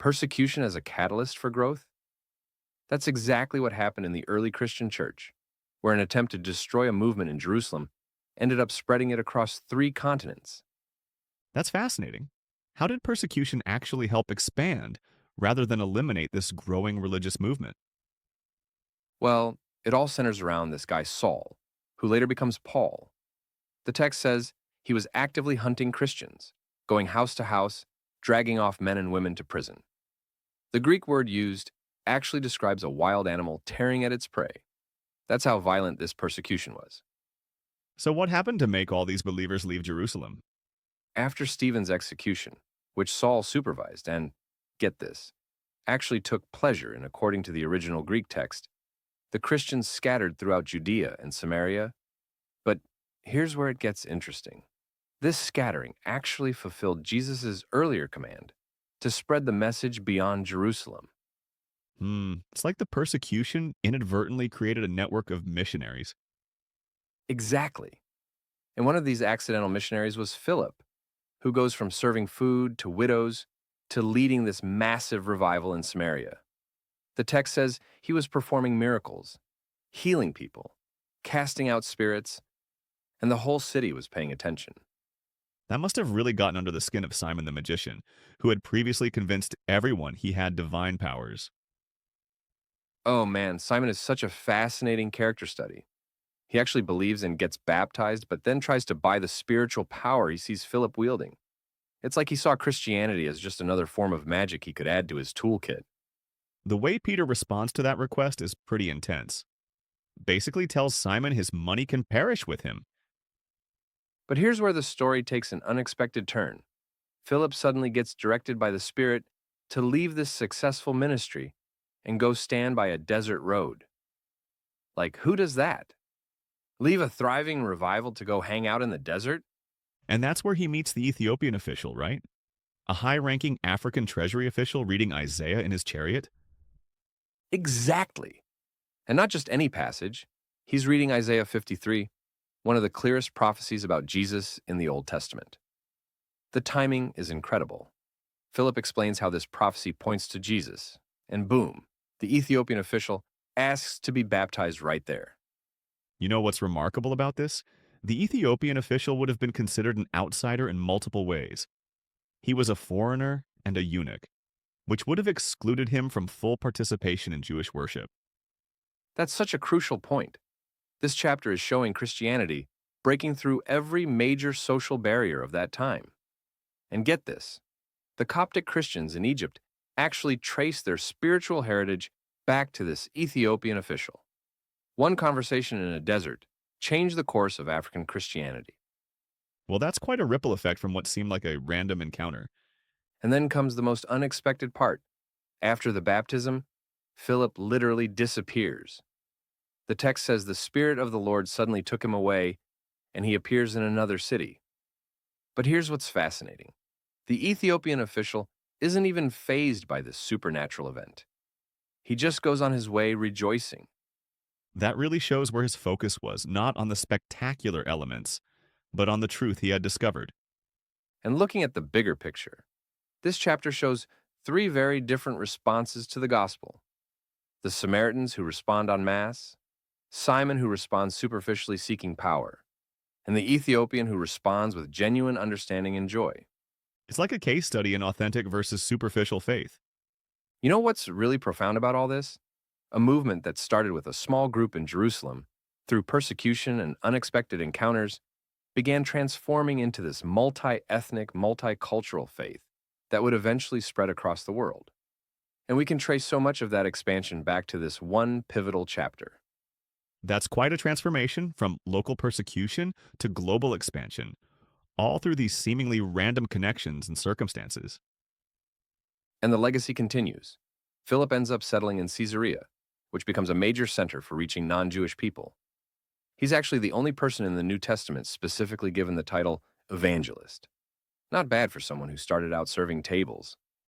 Persecution as a catalyst for growth? That's exactly what happened in the early Christian church, where an attempt to destroy a movement in Jerusalem ended up spreading it across 3 continents. That's fascinating. How did persecution actually help expand rather than eliminate this growing religious movement? Well, it all centers around this guy Saul, who later becomes Paul. The text says he was actively hunting Christians, going house to house, dragging off men and women to prison. The Greek word used actually describes a wild animal tearing at its prey. That's how violent this persecution was. So, what happened to make all these believers leave Jerusalem? After Stephen's execution, which Saul supervised and, get this, actually took pleasure in according to the original Greek text, the Christians scattered throughout Judea and Samaria. But here's where it gets interesting. This scattering actually fulfilled Jesus' earlier command to spread the message beyond Jerusalem. It's like the persecution inadvertently created a network of missionaries. Exactly. And one of these accidental missionaries was Philip, who goes from serving food to widows to leading this massive revival in Samaria. The text says he was performing miracles, healing people, casting out spirits, and the whole city was paying attention. That must have really gotten under the skin of Simon the magician, who had previously convinced everyone he had divine powers. Oh man, Simon is such a fascinating character study. He actually believes and gets baptized, but then tries to buy the spiritual power he sees Philip wielding. It's like he saw Christianity as just another form of magic he could add to his toolkit. The way Peter responds to that request is pretty intense. Basically tells Simon his money can perish with him. But here's where the story takes an unexpected turn. Philip suddenly gets directed by the Spirit to leave this successful ministry and go stand by a desert road. Like, who does that? Leave a thriving revival to go hang out in the desert? And that's where he meets the Ethiopian official, right? A high ranking African treasury official reading Isaiah in his chariot? Exactly. And not just any passage. He's reading Isaiah 53, one of the clearest prophecies about Jesus in the Old Testament. The timing is incredible. Philip explains how this prophecy points to Jesus, and boom, the Ethiopian official asks to be baptized right there. You know what's remarkable about this? The Ethiopian official would have been considered an outsider in multiple ways. He was a foreigner and a eunuch, which would have excluded him from full participation in Jewish worship. That's such a crucial point. This chapter is showing Christianity breaking through every major social barrier of that time. And get this, the Coptic Christians in Egypt actually trace their spiritual heritage back to this Ethiopian official. One conversation in a desert changed the course of African Christianity. Well, that's quite a ripple effect from what seemed like a random encounter. And then comes the most unexpected part. After the baptism, Philip literally disappears. The text says the Spirit of the Lord suddenly took him away, and he appears in another city. But here's what's fascinating. The Ethiopian official isn't even fazed by this supernatural event. He just goes on his way rejoicing. That really shows where his focus was, not on the spectacular elements, but on the truth he had discovered. And looking at the bigger picture, this chapter shows 3 very different responses to the gospel. The Samaritans who respond en masse, Simon who responds superficially seeking power, and the Ethiopian who responds with genuine understanding and joy. It's like a case study in authentic versus superficial faith. You know what's really profound about all this? A movement that started with a small group in Jerusalem, through persecution and unexpected encounters, began transforming into this multi-ethnic, multicultural faith that would eventually spread across the world. And we can trace so much of that expansion back to this one pivotal chapter. That's quite a transformation from local persecution to global expansion, all through these seemingly random connections and circumstances. And the legacy continues. Philip ends up settling in Caesarea, which becomes a major center for reaching non-Jewish people. He's actually the only person in the New Testament specifically given the title evangelist. Not bad for someone who started out serving tables.